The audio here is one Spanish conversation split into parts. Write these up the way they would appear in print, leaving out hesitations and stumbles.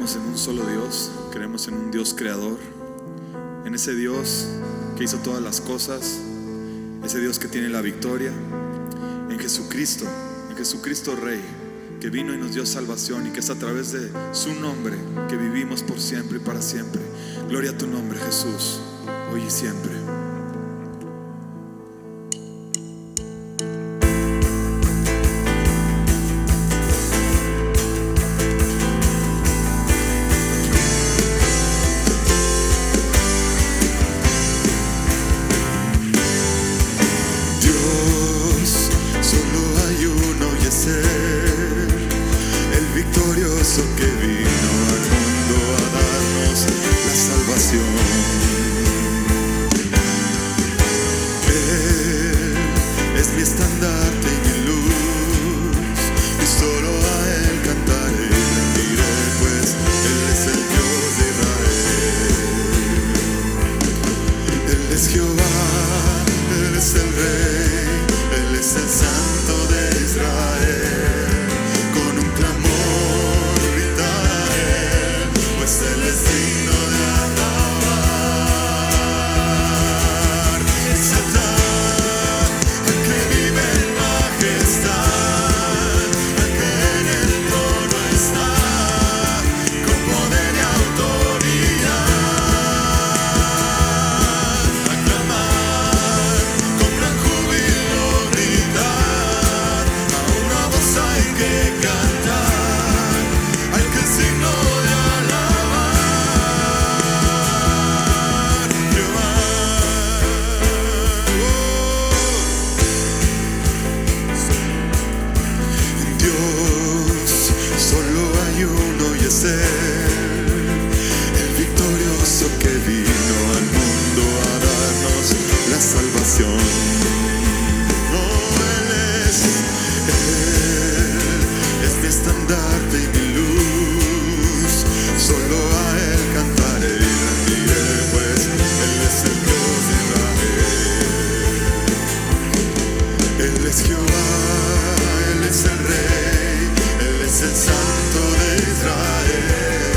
creemos en un solo Dios, creemos en un Dios creador, en ese Dios que hizo todas las cosas, ese Dios que tiene la victoria, en Jesucristo Rey, que vino y nos dio salvación y que es a través de su nombre que vivimos por siempre y para siempre. Gloria a tu nombre, Jesús, hoy y siempre. Que vino al mundo a darnos la salvación. Él es mi estandarte y mi luz, y solo a Él cantaré y rendiré, pues Él es el Dios de Israel. Él es Jehová, Él es el Rey, Él es el Santo de Israel. Él es digno de alabar, exaltar al que vive en majestad, al que en el trono está, con poder y autoridad. Aclamar, con gran júbilo gritar, a una voz hay que cantar, al que es digno de es Él, el victorioso que vino al mundo a darnos la salvación. Él es mi estandarte y mi luz, solo a Él cantaré y rendiré, pues Él es el Dios de Israel. Él es Jehová, Él es el Rey, Él es el Santo de Israel.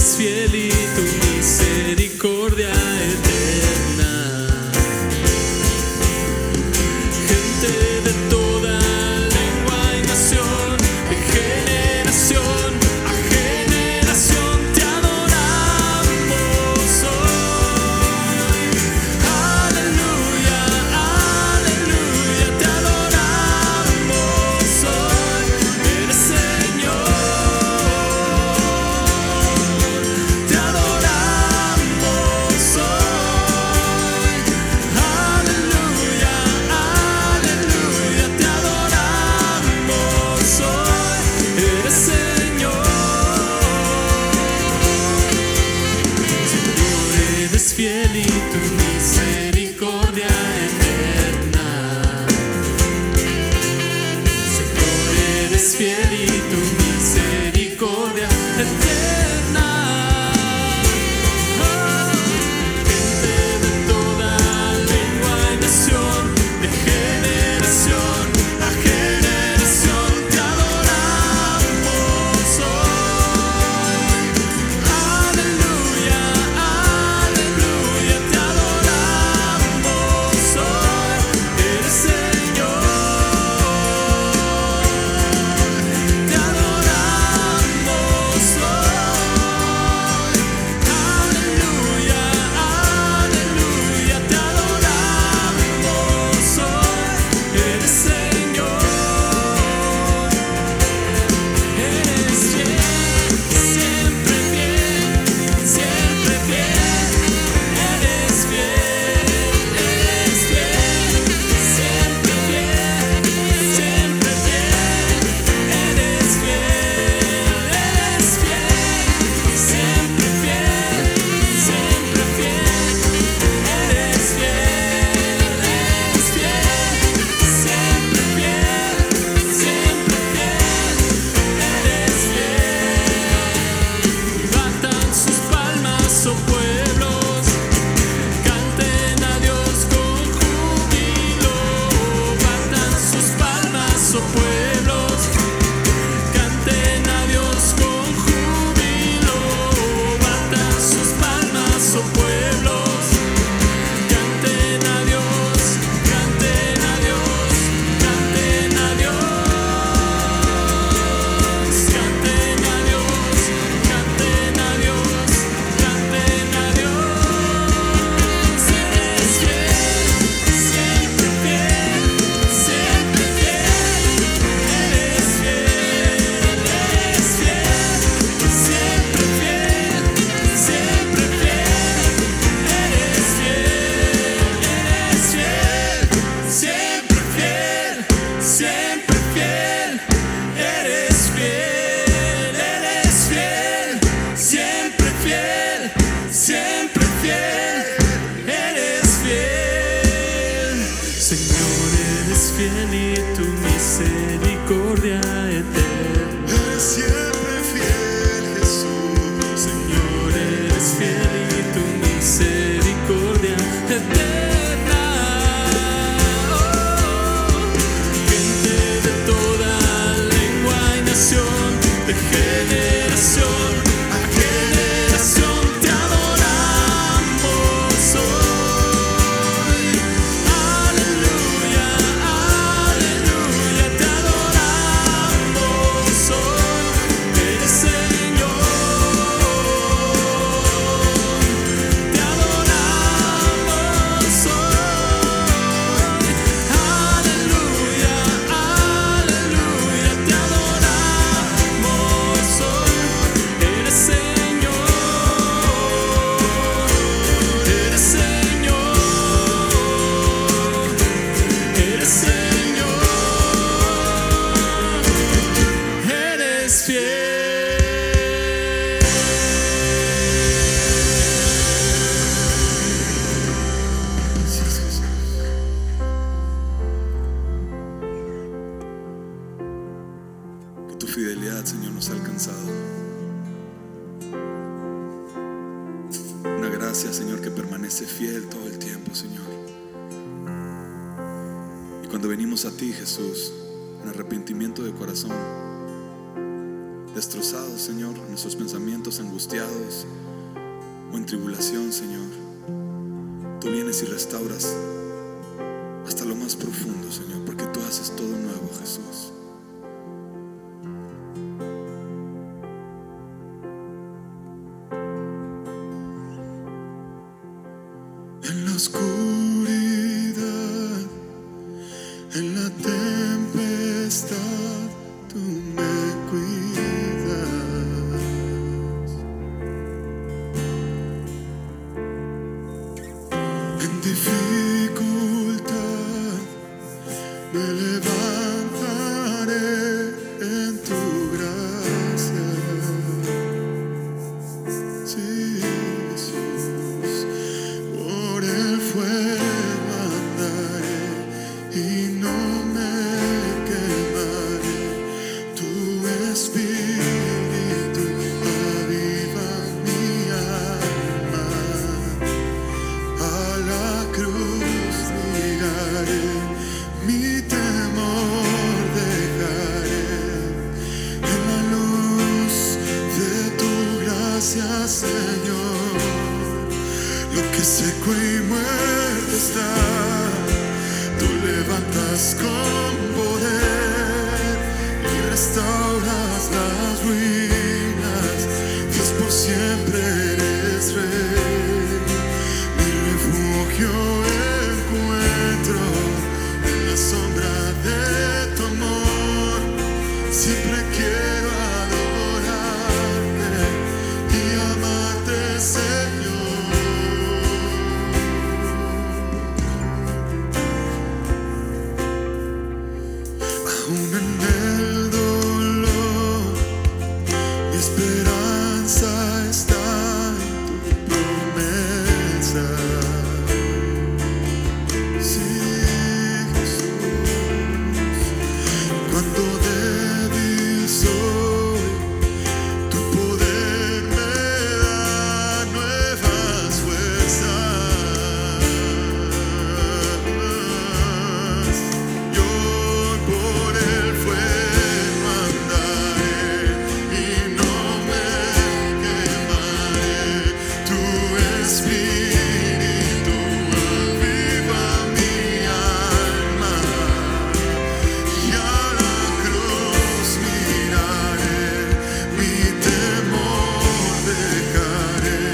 eres fiel y tu misericordia eterna. Gente de toda lengua y nación, de generación a generación te adoramos hoy. Aleluya, aleluya, te adoramos hoy. Eres Señor, te adoramos hoy. Aleluya, aleluya, te adoramos hoy. Eres Señor. Señor, eres fiel y tu misericordia eterna. Señor, eres fiel y tu misericordia eterna. Gente de toda lengua y nación, de generación a generación te adoramos hoy. Aleluya, aleluya, te adoramos hoy. Eres Señor, te adoramos hoy. Aleluya, aleluya, te adoramos hoy. Eres Señor, eres fiel, siempre fiel, siempre fiel. Eres fiel, siempre fiel, siempre fiel. Eres fiel, siempre fiel, siempre fiel. Eres fiel, siempre fiel, siempre fiel. Eres fiel. Batan sus palmas, oh pueblos, canten a Dios con júbilo. Batan sus palmas, oh pueblos, canten a Dios con júbilo. Batan sus palmas, oh pueblos, canten a Dios, canten a Dios, canten a Dios, canten a Dios, canten a Dios, canten a Dios. Eres fiel, siempre fiel, siempre fiel. Eres fiel, siempre fiel, siempre fiel. Eres fiel, siempre fiel, siempre fiel. Eres fiel, siempre fiel, siempre fiel. Eres fiel. Señor, eres fiel y tu misericordia eterna. Eres siempre fiel, Jesús. Señor, eres fiel y tu misericordia eterna. Gente de toda lengua y nación, de generación a generación te adoramos hoy. Aleluya, aleluya, te adoramos hoy. Eres Señor, te adoramos hoy. Aleluya, aleluya, te adoramos hoy. Eres Señor, eres Señor, eres Señor, eres fiel. Gracias, Jesús. Que tu fidelidad, Señor, nos ha alcanzado. Una gracia, Señor, que permanece fiel todo el tiempo, Señor. Y cuando venimos a ti, Jesús, en arrepentimiento de corazón, destrozados, Señor, en nuestros pensamientos angustiados o en tribulación, Señor, tú vienes y restauras hasta lo más profundo, Señor, porque tú haces todo nuevo, Jesús. En la oscuridad, en la tempestad, tú me cuidas. En dificultad me levantaré en tu gracia. Sí, Jesús, por el fuego andaré y no me quemaré. Tu espíritu aviva mi alma. A la cruz miraré, mi temor dejaré. En la luz de tu gracia, Señor, lo que seco y muerto está, tú levantas con poder y restauras las ruinas. Dios, por siempre eres Rey. Mi refugio encuentro en la sombra de tu amor. Siempre quiero adorarte y amarte, Señor. Aún en el dolor, mi esperanza está en tu promesa. Sí, Jesús, cuando débil soy, tu poder me da nuevas fuerzas. Yo por el fuego andaré y no me quemaré. Tu espíritu aviva mi alma. Y a la cruz miraré, mi temor dejaré.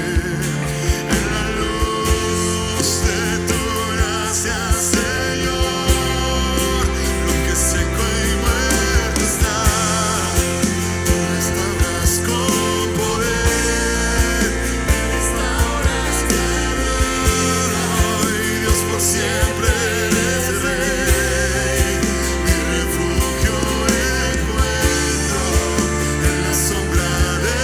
En la luz de tu gracia, Señor, lo que seco y muerto está, tú restauras con poder, restauras mi vida. Y Dios, por siempre eres Rey. Mi refugio encuentro en la sombra de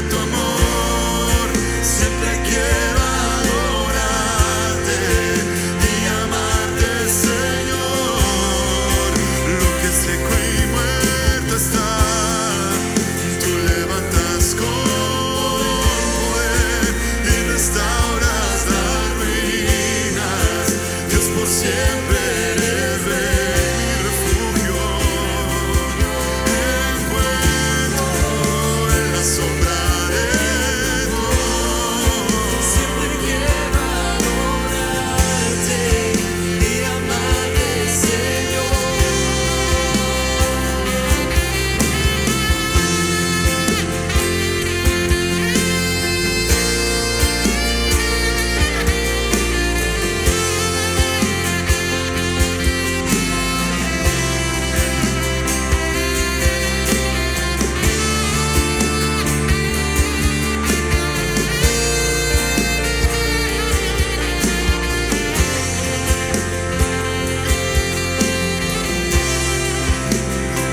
tu amor. Siempre quiero adorarte y amarte, Señor. Lo que seco y muerto está, tú levantas con poder y restauras las ruinas. Dios, por siempre eres Rey. Mi refugio encuentro en la sombra de tu amor. Siempre quiero adorarte y amarte, Señor.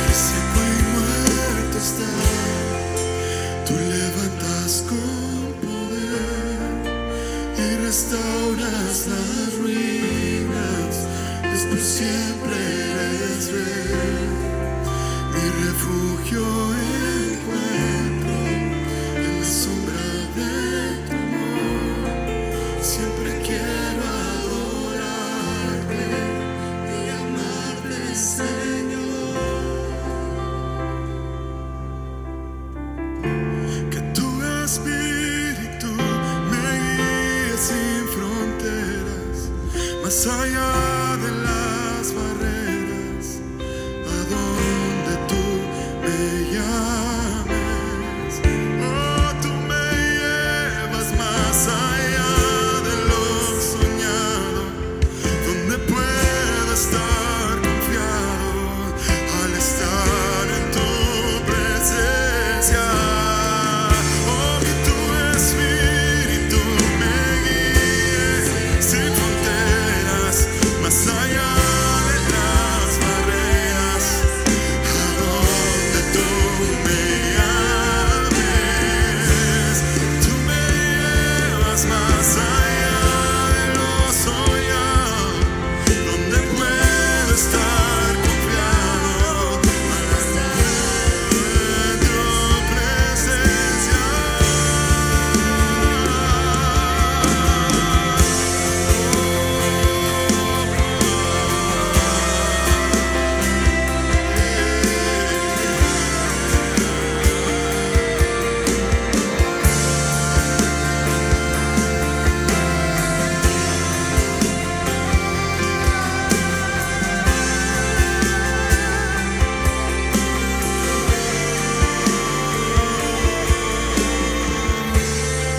Que seco y muerto está, tú levantas con poder y restauras las ruinas. Dios, por siempre eres Rey. Mi refugio encuentro en la sombra de tu amor. Siempre quiero adorarte y amarte, Señor. más allá de las barreras, a donde tú me llames. Oh, tú me llevas más allá de lo soñado, donde puedo estar confiado al estar en tu presencia. Oh, que tu espíritu me guíe sin fronteras, más allá de las barreras, a donde tú me llames. Tú me llevas más allá de lo soñado, donde puedo estar confiado al estar en tu presencia.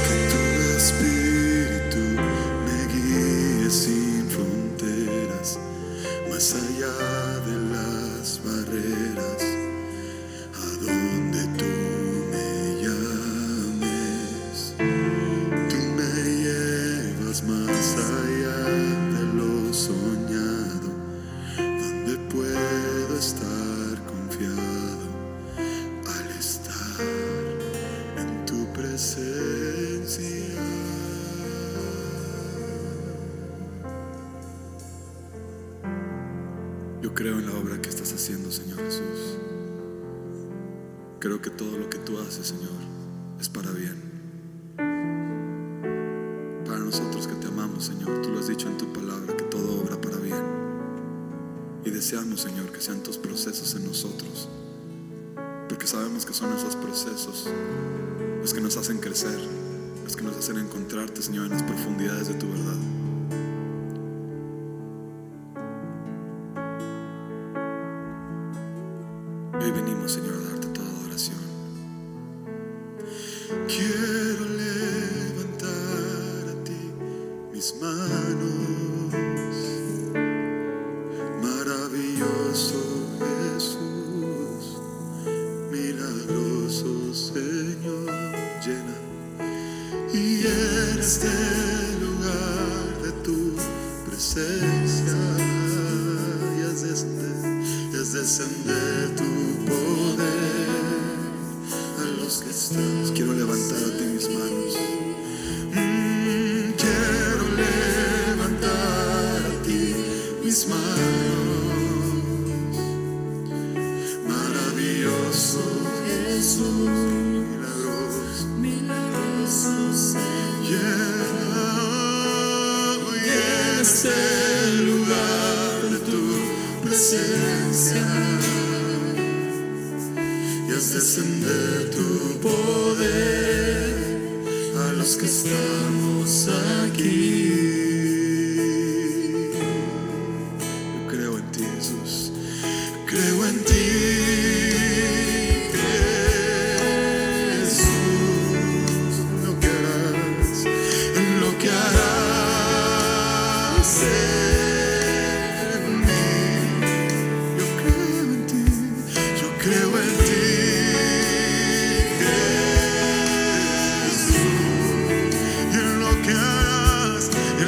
Que tu espíritu me guíe sin fronteras, más allá de las barreras, a donde tú me llames. Tú me llevas más allá de lo soñado, donde puedo estar confiado al estar en tu presencia. Yo creo en la obra que estás haciendo, Señor Jesús. Creo que todo lo que tú haces, Señor, es para bien. Para nosotros que te amamos, Señor, tú lo has dicho en tu palabra, que todo obra para bien. Y deseamos, Señor, que sean tus procesos en nosotros, porque sabemos que son esos procesos los que nos hacen crecer, los que nos hacen encontrarte, Señor, en las profundidades de tu verdad. Y hoy venimos, Señor, a darte toda adoración. Quiero levantar a ti mis manos, maravilloso Jesús, milagroso Señor, llena y en este lugar de tu presencia y haz descender tu poder a los que estamos. Quiero levantar a ti mis manos. Quiero levantar a ti mis manos, maravilloso Jesús, milagroso Señor, y en este lugar de tu presencia y haz descender tu poder a los que estamos aquí. Yo creo en ti, Jesús. Creo en ti, Jesús, en lo que harás en mí. Yo creo en ti, yo creo en ti, Jesús, y en lo que harás en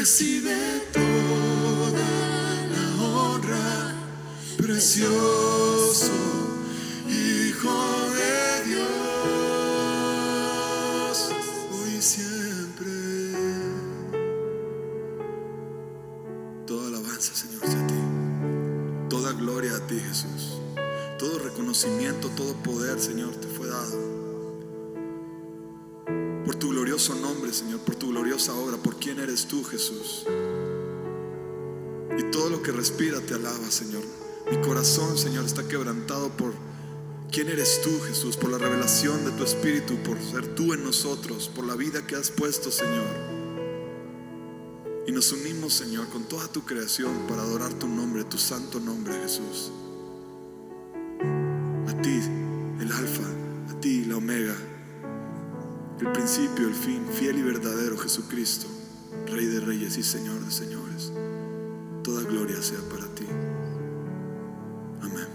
recibe toda la honra, precioso Hijo de Dios, hoy y siempre. Toda alabanza, Señor, sea a ti. Toda gloria a ti, Jesús. Todo reconocimiento, todo poder, Señor, te fue dado. Por tu glorioso nombre, Señor, por tu gloriosa obra, por quién eres tú, Jesús. Y todo lo que respira te alaba, Señor. Mi corazón, Señor, está quebrantado por quién eres tú, Jesús, por la revelación de tu Espíritu, por ser tú en nosotros, por la vida que has puesto, Señor. Y nos unimos, Señor, con toda tu creación para adorar tu nombre, tu santo nombre, Jesús. A ti, el Alfa, a ti, la Omega, el principio, el fin, fiel y verdadero Jesucristo, Rey de reyes y Señor de señores. Toda gloria sea para ti. Amén.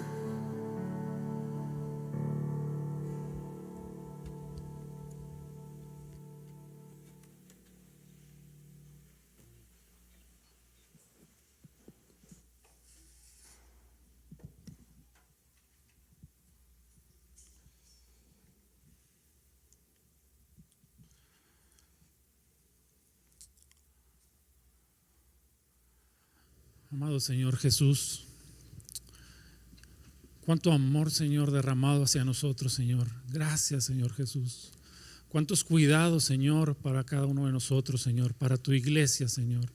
Amado Señor Jesús, cuánto amor, Señor, derramado hacia nosotros, Señor. Gracias, Señor Jesús. Cuántos cuidados, Señor, para cada uno de nosotros, Señor, para tu iglesia, Señor.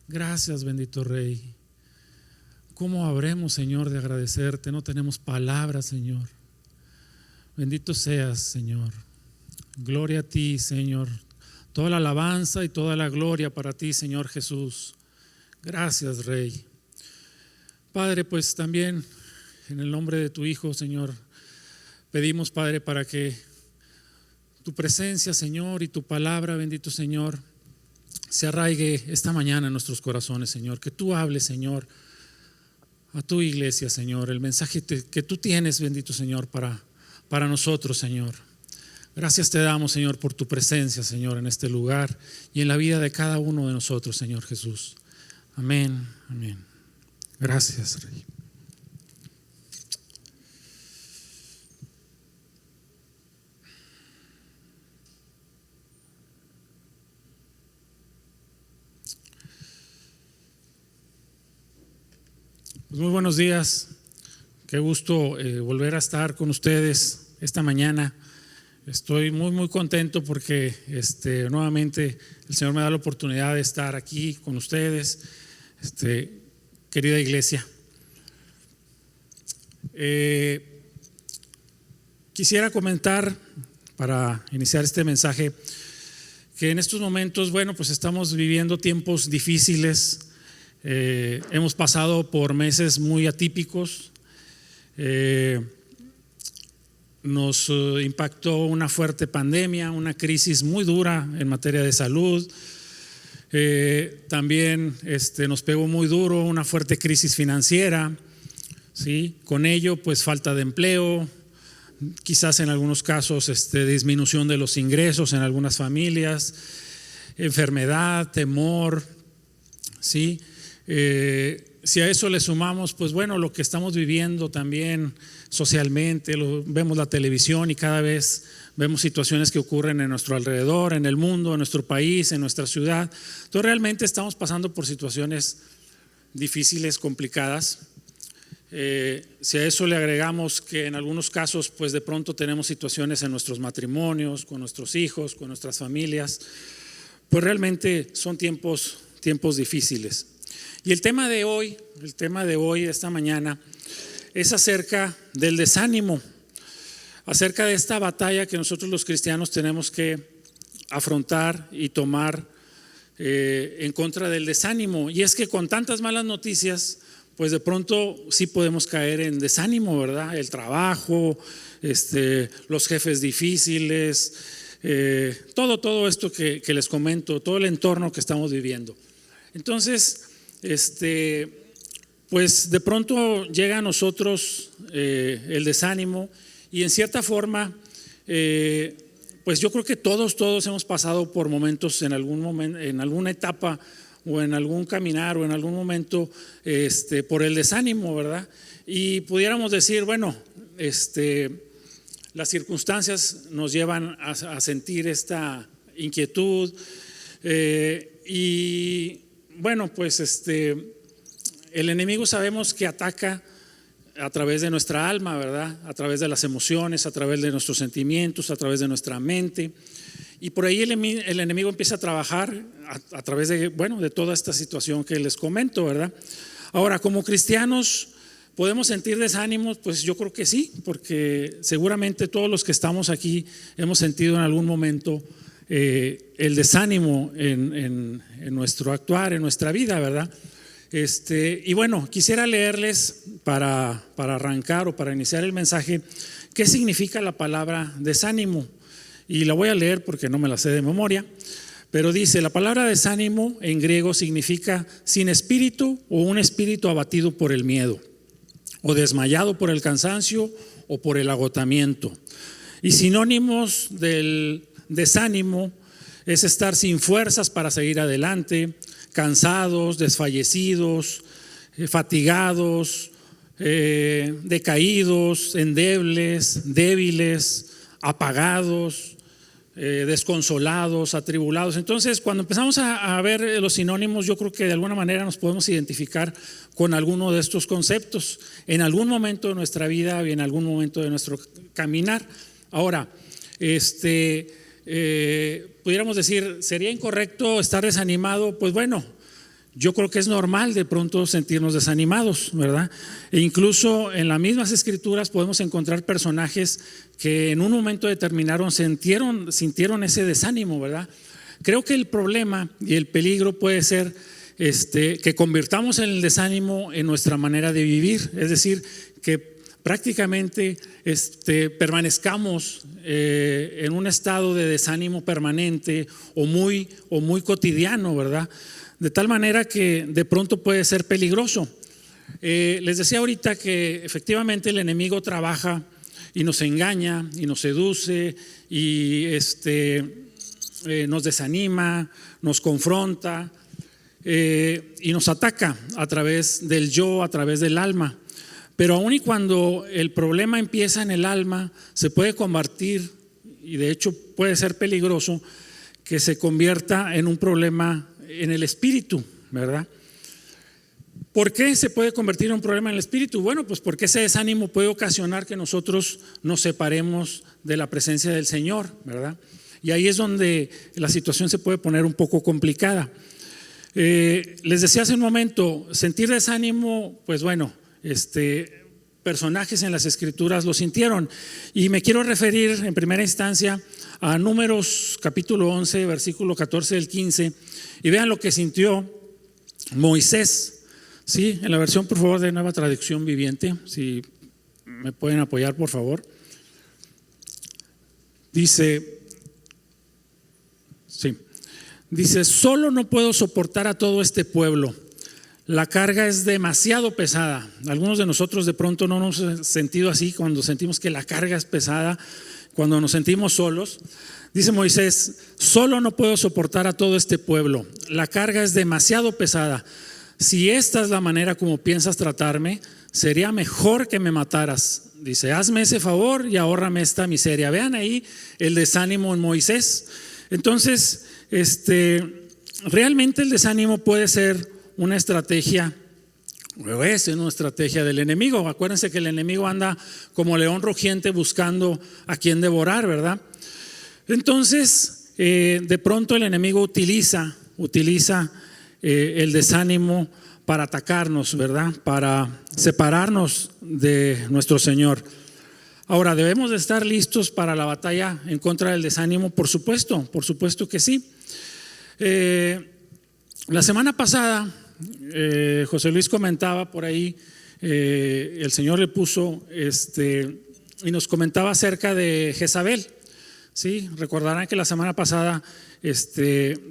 Gracias, bendito Rey. ¿Cómo habremos, Señor, de agradecerte? No tenemos palabras, Señor. Bendito seas, Señor. Gloria a ti, Señor. Toda la alabanza y toda la gloria para ti, Señor Jesús. Gracias, Rey. Padre, pues también en el nombre de tu Hijo, Señor, pedimos, Padre, para que tu presencia, Señor, y tu palabra, bendito Señor, se arraigue esta mañana en nuestros corazones, Señor. Que tú hables, Señor, a tu iglesia, Señor, el mensaje que tú tienes, bendito Señor, para nosotros, Señor. Gracias te damos, Señor, por tu presencia, Señor, en este lugar y en la vida de cada uno de nosotros, Señor Jesús. Amén, amén. Gracias, Rey. Pues muy buenos días. Qué gusto volver a estar con ustedes esta mañana. Estoy muy contento porque nuevamente el Señor me da la oportunidad de estar aquí con ustedes, querida iglesia. Quisiera comentar para iniciar este mensaje que en estos momentos, bueno, pues estamos viviendo tiempos difíciles. Hemos pasado por meses muy atípicos. Nos impactó una fuerte pandemia, una crisis muy dura en materia de salud. También nos pegó muy duro una fuerte crisis financiera, ¿sí? Con ello, pues falta de empleo, quizás en algunos casos disminución de los ingresos en algunas familias, enfermedad, temor, ¿sí? Si a eso le sumamos, pues bueno, lo que estamos viviendo también socialmente, vemos la televisión y cada vez vemos situaciones que ocurren en nuestro alrededor, en el mundo, en nuestro país, en nuestra ciudad. Entonces realmente estamos pasando por situaciones difíciles, complicadas. Si a eso le agregamos que en algunos casos pues de pronto tenemos situaciones en nuestros matrimonios, con nuestros hijos, con nuestras familias, pues realmente son tiempos difíciles. Y el tema de hoy, esta mañana, es acerca del desánimo, acerca de esta batalla que nosotros los cristianos tenemos que afrontar y tomar en contra del desánimo. Y es que con tantas malas noticias, pues de pronto sí podemos caer en desánimo, ¿verdad? El trabajo, los jefes difíciles, todo esto que les comento, todo el entorno que estamos viviendo. Entonces, pues de pronto llega a nosotros el desánimo y en cierta forma, pues yo creo que todos hemos pasado por momentos en alguna etapa o en algún caminar o en algún momento por el desánimo, ¿verdad? Y pudiéramos decir, bueno, las circunstancias nos llevan a sentir esta inquietud y bueno, pues el enemigo sabemos que ataca a través de nuestra alma, ¿verdad? A través de las emociones, a través de nuestros sentimientos, a través de nuestra mente. Y por ahí el enemigo empieza a trabajar a través de, bueno, de toda esta situación que les comento, ¿verdad? Ahora, como cristianos, ¿podemos sentir desánimos? Pues yo creo que sí, porque seguramente todos los que estamos aquí hemos sentido en algún momento el desánimo en nuestro actuar, en nuestra vida, ¿verdad? Y bueno, quisiera leerles para arrancar o para iniciar el mensaje, ¿qué significa la palabra desánimo? Y la voy a leer porque no me la sé de memoria, pero dice, la palabra desánimo en griego significa sin espíritu o un espíritu abatido por el miedo, o desmayado por el cansancio o por el agotamiento. Y sinónimos del desánimo es estar sin fuerzas para seguir adelante, cansados, desfallecidos, fatigados, decaídos, endebles, débiles, apagados, desconsolados, atribulados. Entonces, cuando empezamos a ver los sinónimos, yo creo que de alguna manera nos podemos identificar con alguno de estos conceptos en algún momento de nuestra vida y en algún momento de nuestro caminar. Ahora, pudiéramos decir, ¿sería incorrecto estar desanimado? Pues bueno, yo creo que es normal de pronto sentirnos desanimados, ¿verdad? E incluso en las mismas escrituras podemos encontrar personajes que en un momento determinado sintieron ese desánimo, ¿verdad? Creo que el problema y el peligro puede ser que convirtamos el desánimo en nuestra manera de vivir, es decir, que prácticamente permanezcamos en un estado de desánimo permanente o muy cotidiano, ¿verdad? De tal manera que de pronto puede ser peligroso. Les decía ahorita que efectivamente el enemigo trabaja y nos engaña y nos seduce y nos desanima, nos confronta y nos ataca a través del yo, a través del alma. Pero aun y cuando el problema empieza en el alma, se puede convertir, y de hecho puede ser peligroso, que se convierta en un problema en el espíritu, ¿verdad? ¿Por qué se puede convertir en un problema en el espíritu? Bueno, pues porque ese desánimo puede ocasionar que nosotros nos separemos de la presencia del Señor, ¿verdad? Y ahí es donde la situación se puede poner un poco complicada. Les decía hace un momento, sentir desánimo, pues bueno, personajes en las escrituras lo sintieron, y me quiero referir en primera instancia a Números capítulo 11, versículo 14 del 15, y vean lo que sintió Moisés. Sí, en la versión, por favor, de Nueva Traducción Viviente, si me pueden apoyar, por favor. Dice, solo no puedo soportar a todo este pueblo. La carga es demasiado pesada. Algunos de nosotros de pronto no nos hemos sentido así cuando sentimos que la carga es pesada, cuando nos sentimos solos. Dice Moisés, solo no puedo soportar a todo este pueblo. La carga es demasiado pesada. Si esta es la manera como piensas tratarme, sería mejor que me mataras. Dice, hazme ese favor y ahórrame esta miseria. Vean ahí el desánimo en Moisés. Entonces, realmente el desánimo puede ser una estrategia, o es una estrategia del enemigo. Acuérdense que el enemigo anda como león rugiente buscando a quien devorar, ¿verdad? Entonces, de pronto el enemigo utiliza el desánimo para atacarnos, ¿verdad? Para separarnos de nuestro Señor. Ahora, ¿debemos de estar listos para la batalla en contra del desánimo? Por supuesto que sí. La semana pasada, José Luis comentaba por ahí, el Señor le puso y nos comentaba acerca de Jezabel. Sí, recordarán que la semana pasada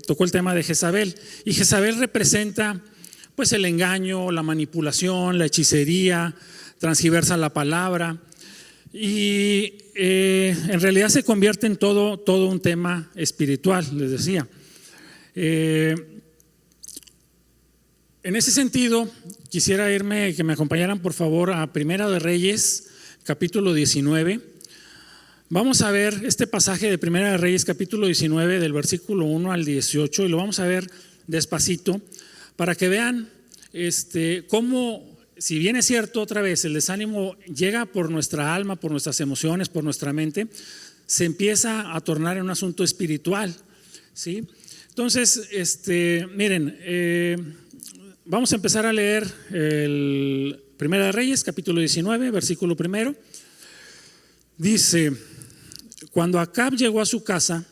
tocó el tema de Jezabel, y Jezabel representa pues el engaño, la manipulación, la hechicería, transgiversa la palabra, y en realidad se convierte en todo un tema espiritual, les decía. En ese sentido, quisiera que me acompañaran por favor a Primera de Reyes, capítulo 19. Vamos a ver este pasaje de Primera de Reyes, capítulo 19, del versículo 1 al 18, y lo vamos a ver despacito para que vean cómo, si bien es cierto, otra vez, el desánimo llega por nuestra alma, por nuestras emociones, por nuestra mente, se empieza a tornar en un asunto espiritual, ¿sí? Entonces, miren, vamos a empezar a leer el Primera de Reyes, capítulo 19, versículo 1. Dice: cuando Acab llegó a su casa,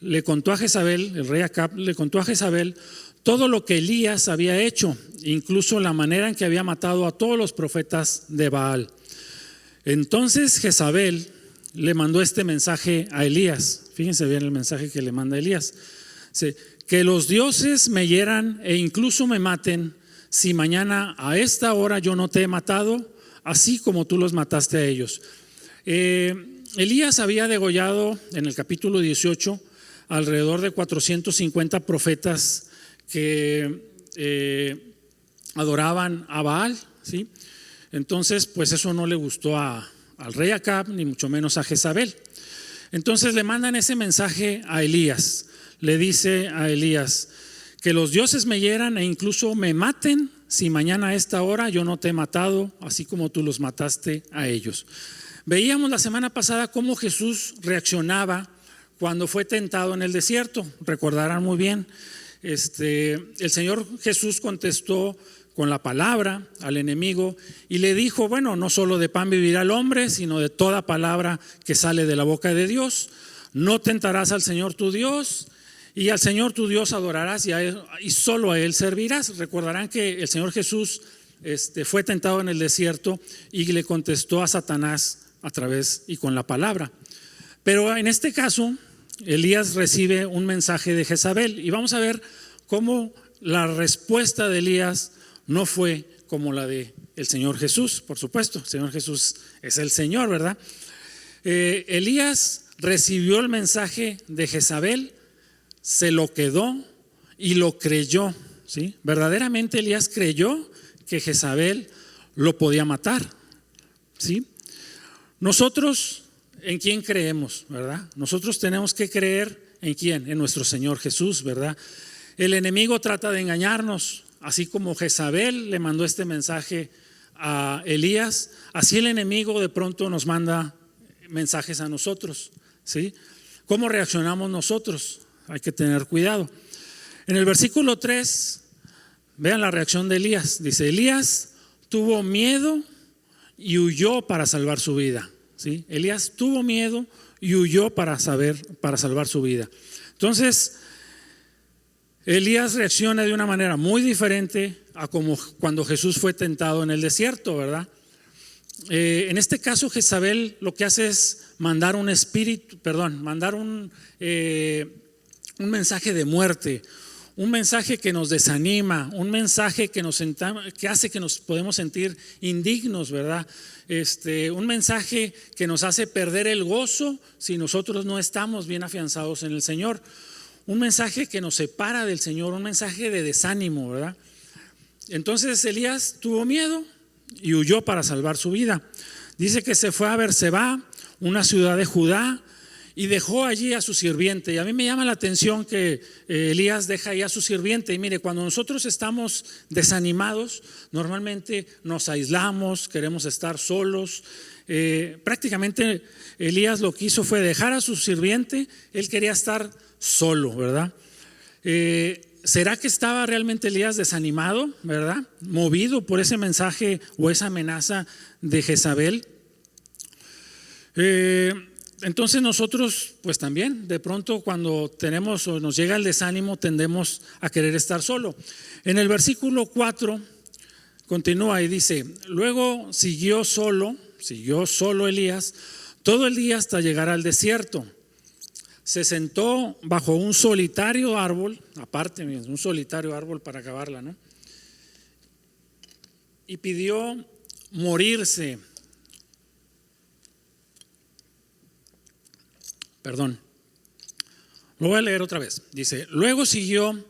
le contó a Jezabel, el rey Acab le contó a Jezabel todo lo que Elías había hecho, incluso la manera en que había matado a todos los profetas de Baal. Entonces Jezabel le mandó este mensaje a Elías. Fíjense bien el mensaje que le manda a Elías. Dice: que los dioses me hieran e incluso me maten, si mañana a esta hora yo no te he matado, así como tú los mataste a ellos. Elías había degollado en el capítulo 18 alrededor de 450 profetas que adoraban a Baal, ¿sí? Entonces, pues eso no le gustó al rey Acab, ni mucho menos a Jezabel. Entonces le mandan ese mensaje a Elías. Le dice a Elías: que los dioses me hieran e incluso me maten, si mañana a esta hora yo no te he matado, así como tú los mataste a ellos. Veíamos la semana pasada cómo Jesús reaccionaba cuando fue tentado en el desierto. Recordarán muy bien. El Señor Jesús contestó con la palabra al enemigo y le dijo: bueno, no solo de pan vivirá el hombre, sino de toda palabra que sale de la boca de Dios. No tentarás al Señor tu Dios, y al Señor tu Dios adorarás y solo a Él servirás. Recordarán que el Señor Jesús fue tentado en el desierto y le contestó a Satanás a través y con la palabra. Pero en este caso, Elías recibe un mensaje de Jezabel y vamos a ver cómo la respuesta de Elías no fue como la de el Señor Jesús. Por supuesto, el Señor Jesús es el Señor, ¿verdad? Elías recibió el mensaje de Jezabel, se lo quedó y lo creyó, ¿sí? Verdaderamente Elías creyó que Jezabel lo podía matar, ¿sí? Nosotros, ¿en quién creemos, verdad? Nosotros tenemos que creer ¿en quién? En nuestro Señor Jesús, ¿verdad? El enemigo trata de engañarnos, así como Jezabel le mandó este mensaje a Elías, así el enemigo de pronto nos manda mensajes a nosotros, ¿sí? ¿Cómo reaccionamos nosotros? Hay que tener cuidado. En el versículo 3, vean la reacción de Elías. Dice: Elías tuvo miedo y huyó para salvar su vida, ¿sí? Elías tuvo miedo y huyó para salvar su vida. Entonces, Elías reacciona de una manera muy diferente a como cuando Jesús fue tentado en el desierto, ¿verdad? En este caso, Jezabel lo que hace es mandar un mensaje de muerte, un mensaje que nos desanima, un mensaje que hace que nos podemos sentir indignos, ¿verdad? Un mensaje que nos hace perder el gozo si nosotros no estamos bien afianzados en el Señor. Un mensaje que nos separa del Señor, un mensaje de desánimo, ¿verdad? Entonces Elías tuvo miedo y huyó para salvar su vida. Dice que se fue a Berseba, una ciudad de Judá, y dejó allí a su sirviente. Y a mí me llama la atención que Elías deja ahí a su sirviente. Y mire, cuando nosotros estamos desanimados, normalmente nos aislamos, queremos estar solos. Prácticamente Elías lo que hizo fue dejar a su sirviente. Él quería estar solo, ¿verdad? ¿Será que estaba realmente Elías desanimado, verdad? Movido por ese mensaje o esa amenaza de Jezabel. Entonces nosotros pues también de pronto cuando tenemos o nos llega el desánimo tendemos a querer estar solo. En el versículo 4 continúa y dice: luego siguió solo Elías todo el día hasta llegar al desierto. Se sentó bajo un solitario árbol, aparte un solitario árbol para acabarla, ¿no? Y pidió morirse. Lo voy a leer otra vez. Dice: luego siguió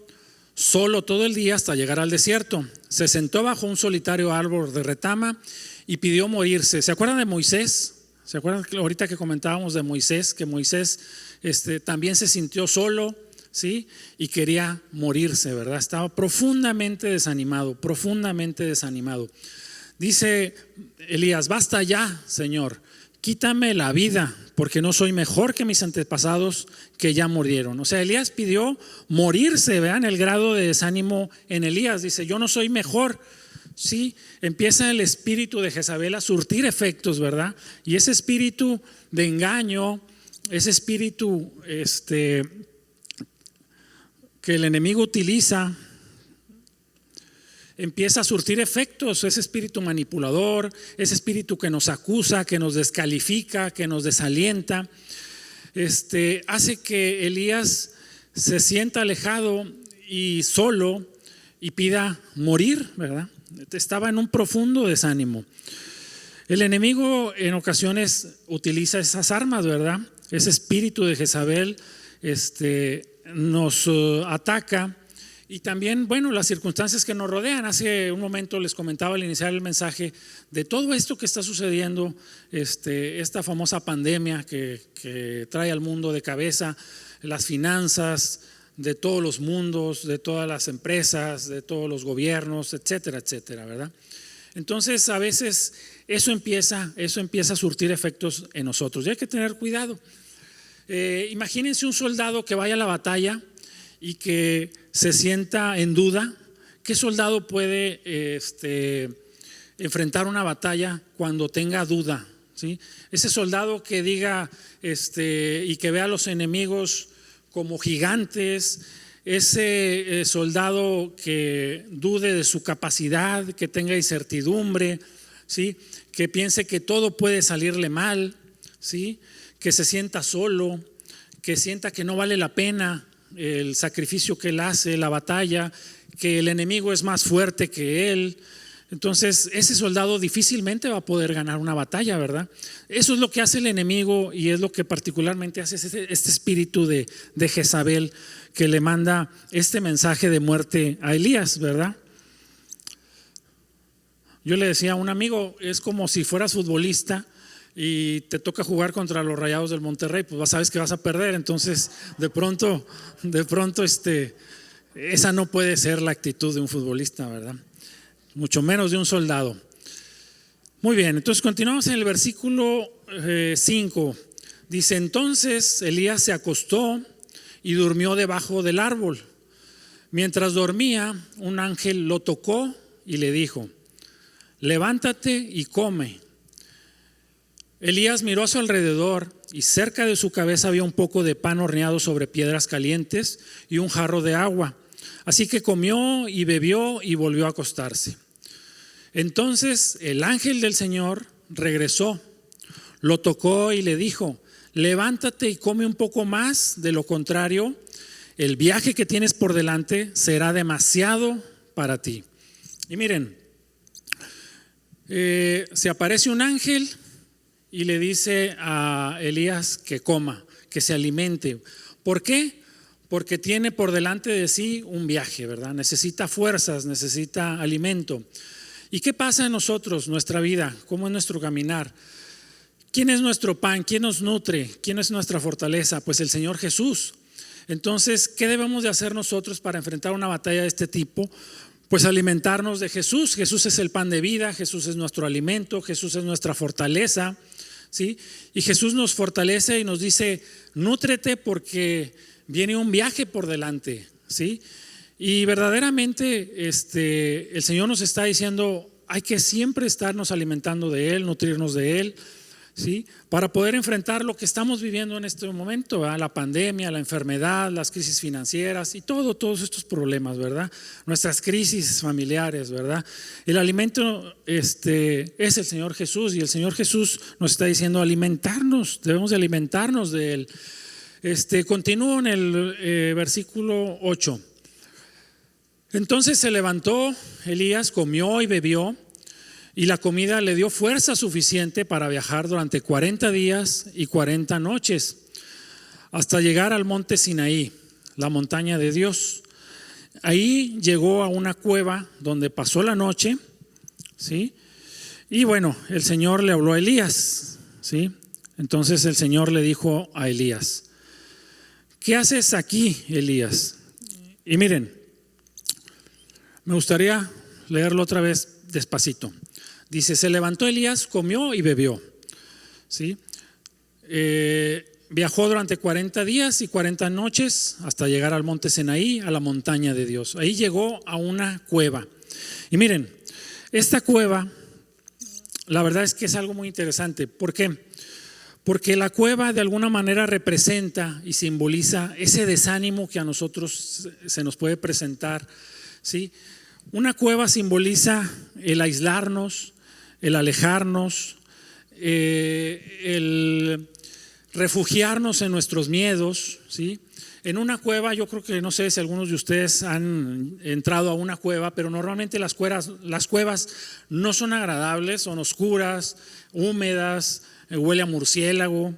solo todo el día hasta llegar al desierto. Se sentó bajo un solitario árbol de retama y pidió morirse. ¿Se acuerdan de Moisés? ¿Se acuerdan ahorita que comentábamos de Moisés? Que Moisés también se sintió solo, ¿sí? Y quería morirse, ¿verdad? Estaba profundamente desanimado. Dice Elías: basta ya, Señor, quítame la vida, porque no soy mejor que mis antepasados que ya murieron. O sea, Elías pidió morirse. Vean el grado de desánimo en Elías. Dice: yo no soy mejor. Sí, empieza el espíritu de Jezabel a surtir efectos, ¿verdad? Y ese espíritu de engaño, ese espíritu que el enemigo utiliza, empieza a surtir efectos. Ese espíritu manipulador, ese espíritu que nos acusa, que nos descalifica, que nos desalienta, hace que Elías se sienta alejado y solo y pida morir, ¿verdad? Estaba en un profundo desánimo. El enemigo en ocasiones utiliza esas armas, ¿verdad? Ese espíritu de Jezabel nos ataca. Y también, bueno, las circunstancias que nos rodean. Hace un momento les comentaba al iniciar el mensaje de todo esto que está sucediendo, esta famosa pandemia que trae al mundo de cabeza, las finanzas de todos los mundos, de todas las empresas, de todos los gobiernos, etcétera, etcétera, ¿verdad? Entonces, a veces eso empieza a surtir efectos en nosotros y hay que tener cuidado. Imagínense un soldado que vaya a la batalla y que se sienta en duda. ¿Qué soldado puede enfrentar una batalla cuando tenga duda? ¿Sí? Ese soldado que diga y que vea a los enemigos como gigantes, ese soldado que dude de su capacidad, que tenga incertidumbre, ¿sí? Que piense que todo puede salirle mal, ¿sí? Que se sienta solo, que sienta que no vale la pena el sacrificio que él hace, la batalla, que el enemigo es más fuerte que él. Entonces ese soldado difícilmente va a poder ganar una batalla, ¿verdad? Eso es lo que hace el enemigo y es lo que particularmente hace este espíritu de Jezabel, que le manda este mensaje de muerte a Elías, ¿verdad? Yo le decía a un amigo: es como si fueras futbolista y te toca jugar contra los Rayados del Monterrey, pues sabes que vas a perder. Entonces de pronto esa no puede ser la actitud de un futbolista, ¿verdad? Mucho menos de un soldado. Muy bien, entonces continuamos en el versículo 5. Dice: entonces Elías se acostó y durmió debajo del árbol. Mientras dormía, un ángel lo tocó y le dijo: levántate y come. Elías miró a su alrededor y cerca de su cabeza había un poco de pan horneado sobre piedras calientes y un jarro de agua. Así que comió y bebió y volvió a acostarse. Entonces el ángel del Señor regresó, lo tocó y le dijo: levántate y come un poco más, de lo contrario, el viaje que tienes por delante será demasiado para ti. Y miren, se aparece un ángel y le dice a Elías que coma, que se alimente. ¿Por qué? Porque tiene por delante de sí un viaje, ¿verdad? Necesita fuerzas, necesita alimento. ¿Y qué pasa en nosotros, nuestra vida? ¿Cómo es nuestro caminar? ¿Quién es nuestro pan? ¿Quién nos nutre? ¿Quién es nuestra fortaleza? Pues el Señor Jesús. Entonces, ¿qué debemos de hacer nosotros para enfrentar una batalla de este tipo? Pues alimentarnos de Jesús. Jesús es el pan de vida, Jesús es nuestro alimento, Jesús es nuestra fortaleza, ¿sí? Y Jesús nos fortalece y nos dice: nútrete porque viene un viaje por delante, ¿sí? Y verdaderamente el Señor nos está diciendo: hay que siempre estarnos alimentando de Él, nutrirnos de Él, ¿sí? Para poder enfrentar lo que estamos viviendo en este momento, ¿verdad? La pandemia, la enfermedad, las crisis financieras y todos estos problemas, ¿verdad? Nuestras crisis familiares, ¿verdad? El alimento es el Señor Jesús, y el Señor Jesús nos está diciendo alimentarnos, debemos de alimentarnos de Él. Continúo en el versículo 8. Entonces se levantó Elías, comió y bebió, y la comida le dio fuerza suficiente para viajar durante 40 días y 40 noches hasta llegar al monte Sinaí, la montaña de Dios. Ahí llegó a una cueva donde pasó la noche, ¿sí? Y bueno, el Señor le habló a Elías, ¿sí? Entonces el Señor le dijo a Elías: ¿qué haces aquí, Elías? Y miren, me gustaría leerlo otra vez despacito. Dice: se levantó Elías, comió y bebió, ¿sí? Viajó durante 40 días y 40 noches hasta llegar al monte Sinaí, a la montaña de Dios. Ahí llegó a una cueva. Y miren, esta cueva, la verdad es que es algo muy interesante. ¿Por qué? Porque la cueva de alguna manera representa y simboliza ese desánimo que a nosotros se nos puede presentar, ¿sí? Una cueva simboliza el aislarnos, el alejarnos, el refugiarnos en nuestros miedos, ¿sí? En una cueva, yo creo que no sé si algunos de ustedes han entrado a una cueva, pero normalmente las cuevas no son agradables, son oscuras, húmedas, huele a murciélago,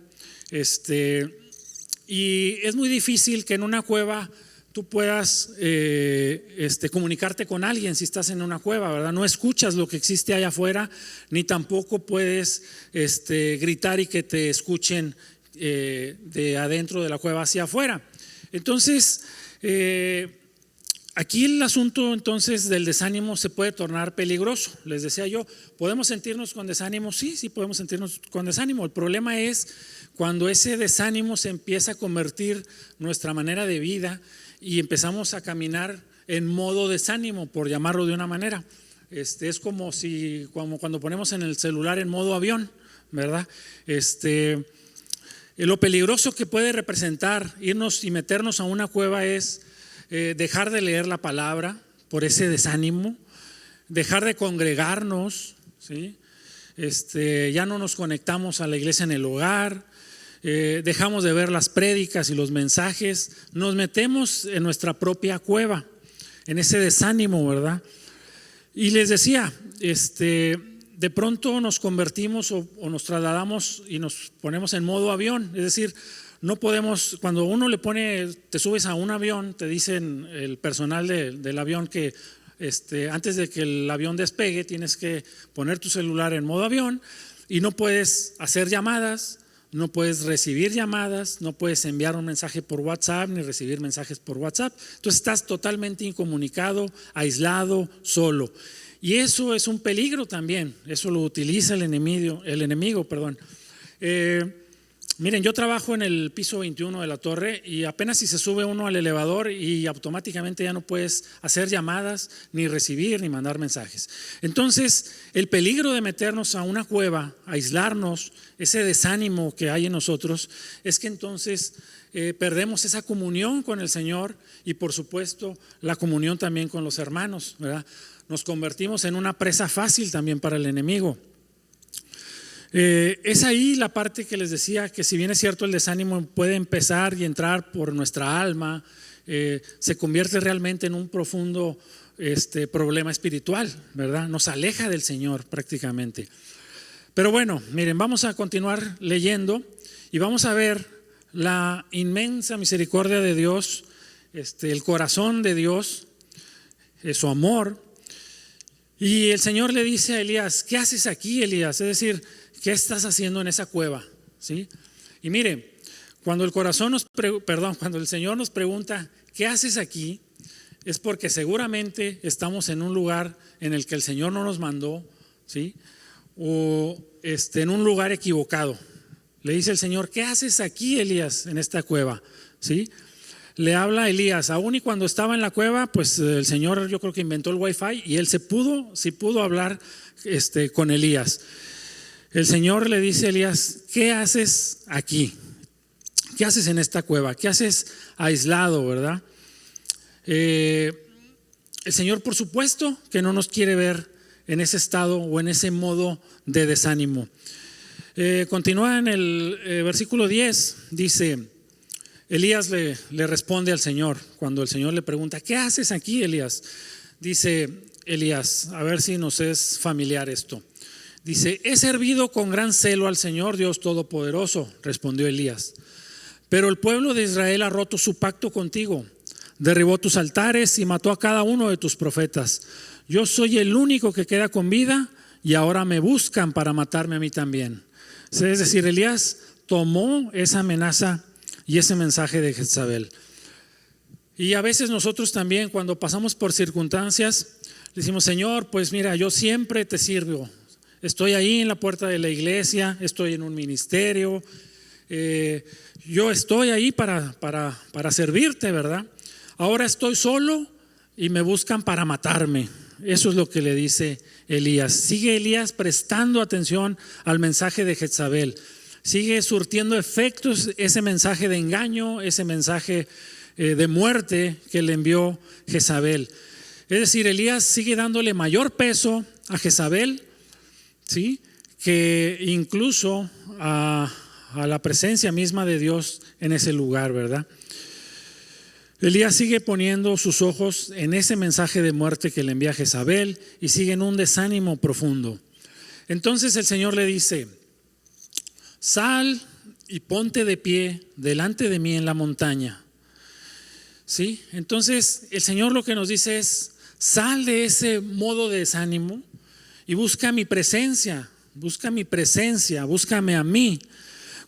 y es muy difícil que en una cueva tú puedas comunicarte con alguien si estás en una cueva, ¿verdad? No escuchas lo que existe allá afuera, ni tampoco puedes gritar y que te escuchen de adentro de la cueva hacia afuera. Entonces, aquí el asunto entonces del desánimo se puede tornar peligroso. Les decía yo, ¿podemos sentirnos con desánimo? Sí podemos sentirnos con desánimo. El problema es cuando ese desánimo se empieza a convertir nuestra manera de vida y empezamos a caminar en modo desánimo, por llamarlo de una manera. Es como cuando ponemos en el celular en modo avión, ¿verdad? Lo peligroso que puede representar irnos y meternos a una cueva es dejar de leer la palabra por ese desánimo, dejar de congregarnos, ¿sí? Ya no nos conectamos a la iglesia en el hogar, dejamos de ver las prédicas y los mensajes, nos metemos en nuestra propia cueva, en ese desánimo, ¿verdad? Y les decía, de pronto nos convertimos o nos trasladamos y nos ponemos en modo avión, es decir, no podemos, cuando uno te subes a un avión, te dicen el personal del avión que antes de que el avión despegue tienes que poner tu celular en modo avión y no puedes hacer llamadas, no puedes recibir llamadas, no puedes enviar un mensaje por WhatsApp ni recibir mensajes por WhatsApp. Entonces estás totalmente incomunicado, aislado, solo. Y eso es un peligro también, eso lo utiliza el enemigo. Miren, yo trabajo en el piso 21 de la torre y apenas si se sube uno al elevador y automáticamente ya no puedes hacer llamadas, ni recibir, ni mandar mensajes. Entonces, el peligro de meternos a una cueva, aislarnos, ese desánimo que hay en nosotros, es que entonces perdemos esa comunión con el Señor y por supuesto la comunión también con los hermanos, ¿verdad? Nos convertimos en una presa fácil también para el enemigo. Es ahí la parte que les decía que si bien es cierto el desánimo puede empezar y entrar por nuestra alma, se convierte realmente en un profundo problema espiritual, ¿verdad? Nos aleja del Señor prácticamente. Pero bueno, miren, vamos a continuar leyendo y vamos a ver la inmensa misericordia de Dios, el corazón de Dios, su amor. Y el Señor le dice a Elías: ¿qué haces aquí, Elías? Es decir, ¿qué estás haciendo en esa cueva? ¿Sí? Y mire, cuando el Señor nos pregunta ¿qué haces aquí? Es porque seguramente estamos en un lugar en el que el Señor no nos mandó, ¿sí? O en un lugar equivocado. Le dice el Señor: ¿qué haces aquí, Elías, en esta cueva? ¿Sí? Le habla a Elías, aún y cuando estaba en la cueva, pues el Señor yo creo que inventó el Wi-Fi y él sí pudo hablar con Elías. El Señor le dice a Elías: ¿qué haces aquí? ¿Qué haces en esta cueva? ¿Qué haces aislado, verdad? El Señor, por supuesto, que no nos quiere ver en ese estado o en ese modo de desánimo. Continúa en el versículo 10, dice: Elías le responde al Señor cuando el Señor le pregunta: ¿qué haces aquí, Elías? Dice Elías, a ver si nos es familiar esto. Dice: he servido con gran celo al Señor Dios Todopoderoso, respondió Elías. Pero el pueblo de Israel ha roto su pacto contigo. derribó tus altares y mató a cada uno de tus profetas. Yo soy el único que queda con vida y ahora me buscan para matarme a mí también. Es decir, Elías tomó esa amenaza y ese mensaje de Jezabel. Y a veces nosotros también, cuando pasamos por circunstancias, decimos: Señor, pues mira, yo siempre te sirvo. Estoy ahí en la puerta de la iglesia, estoy en un ministerio, yo estoy ahí para servirte, ¿verdad? Ahora estoy solo y me buscan para matarme. Eso es lo que le dice Elías. Sigue Elías prestando atención al mensaje de Jezabel. Sigue surtiendo efectos ese mensaje de engaño, ese mensaje de muerte que le envió Jezabel. Es decir, Elías sigue dándole mayor peso a Jezabel, ¿sí?, que incluso a la presencia misma de Dios en ese lugar, ¿verdad? Elías sigue poniendo sus ojos en ese mensaje de muerte que le envía Jezabel y sigue en un desánimo profundo. Entonces el Señor le dice: sal y ponte de pie delante de mí en la montaña. ¿Sí? Entonces el Señor lo que nos dice es: sal de ese modo de desánimo y busca mi presencia, búscame a mí.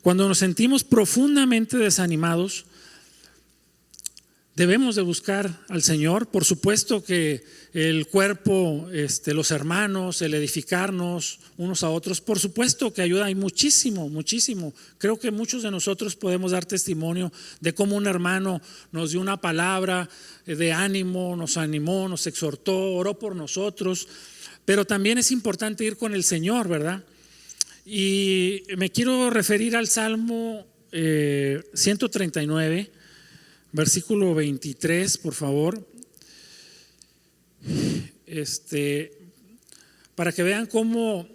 Cuando nos sentimos profundamente desanimados, debemos de buscar al Señor. Por supuesto que el cuerpo, los hermanos, el edificarnos unos a otros, por supuesto que ayuda, y muchísimo, muchísimo. Creo que muchos de nosotros podemos dar testimonio de cómo un hermano nos dio una palabra de ánimo, nos animó, nos exhortó, oró por nosotros. Pero también es importante ir con el Señor, ¿verdad? Y me quiero referir al Salmo 139, versículo 23, por favor. Para que vean cómo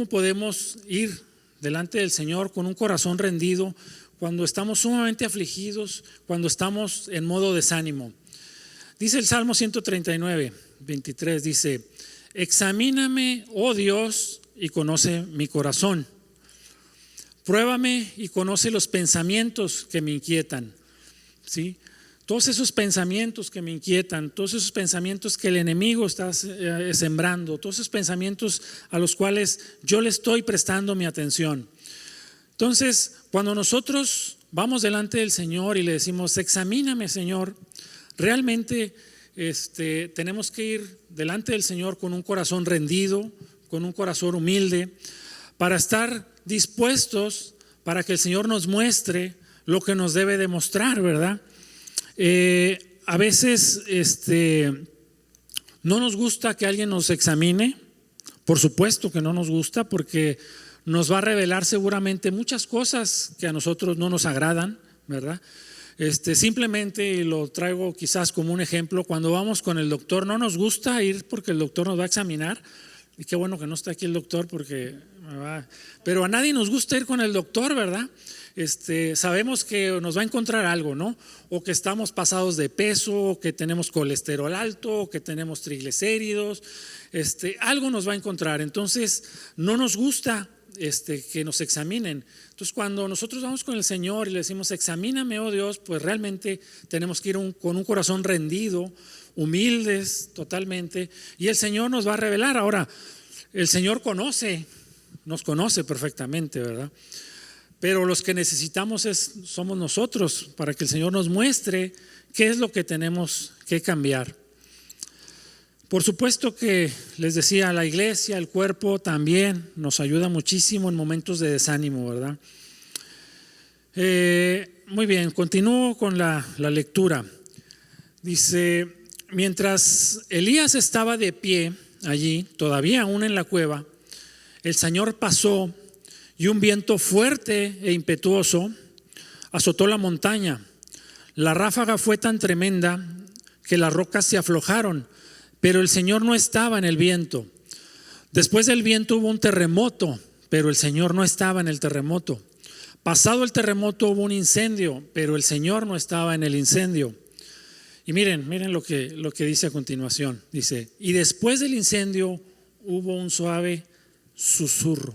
podemos ir delante del Señor con un corazón rendido cuando estamos sumamente afligidos, cuando estamos en modo desánimo. Dice el Salmo 139, 23, dice: examíname, oh Dios, y conoce mi corazón. Pruébame y conoce los pensamientos que me inquietan. ¿Sí? Todos esos pensamientos que me inquietan, todos esos pensamientos que el enemigo está sembrando, todos esos pensamientos a los cuales yo le estoy prestando mi atención. Entonces, cuando nosotros vamos delante del Señor y le decimos: examíname, Señor, realmente tenemos que ir delante del Señor con un corazón rendido, con un corazón humilde, para estar dispuestos para que el Señor nos muestre lo que nos debe demostrar, ¿verdad? A veces no nos gusta que alguien nos examine. Por supuesto que no nos gusta, porque nos va a revelar seguramente muchas cosas que a nosotros no nos agradan, ¿verdad? Simplemente, y lo traigo quizás como un ejemplo, cuando vamos con el doctor, no nos gusta ir porque el doctor nos va a examinar. Y qué bueno que no está aquí el doctor, porque pero a nadie nos gusta ir con el doctor, ¿verdad? Sabemos que nos va a encontrar algo, ¿no? O que estamos pasados de peso, o que tenemos colesterol alto, o que tenemos triglicéridos, algo nos va a encontrar. Entonces no nos gusta que nos examinen. Entonces, cuando nosotros vamos con el Señor y le decimos: examíname, oh Dios, pues realmente tenemos que ir con un corazón rendido, humildes totalmente, y el Señor nos va a revelar. Ahora, el Señor nos conoce perfectamente, ¿verdad? Pero los que necesitamos somos nosotros, para que el Señor nos muestre qué es lo que tenemos que cambiar. Por supuesto que les decía, la iglesia, el cuerpo también nos ayuda muchísimo en momentos de desánimo, ¿verdad? Muy bien, continúo con la lectura. Dice: mientras Elías estaba de pie allí, todavía aún en la cueva, el Señor pasó y un viento fuerte e impetuoso azotó la montaña. La ráfaga fue tan tremenda que las rocas se aflojaron, pero el Señor no estaba en el viento. Después del viento hubo un terremoto, pero el Señor no estaba en el terremoto. Pasado el terremoto hubo un incendio, pero el Señor no estaba en el incendio. Y miren lo que dice a continuación. Dice: y después del incendio hubo un suave susurro.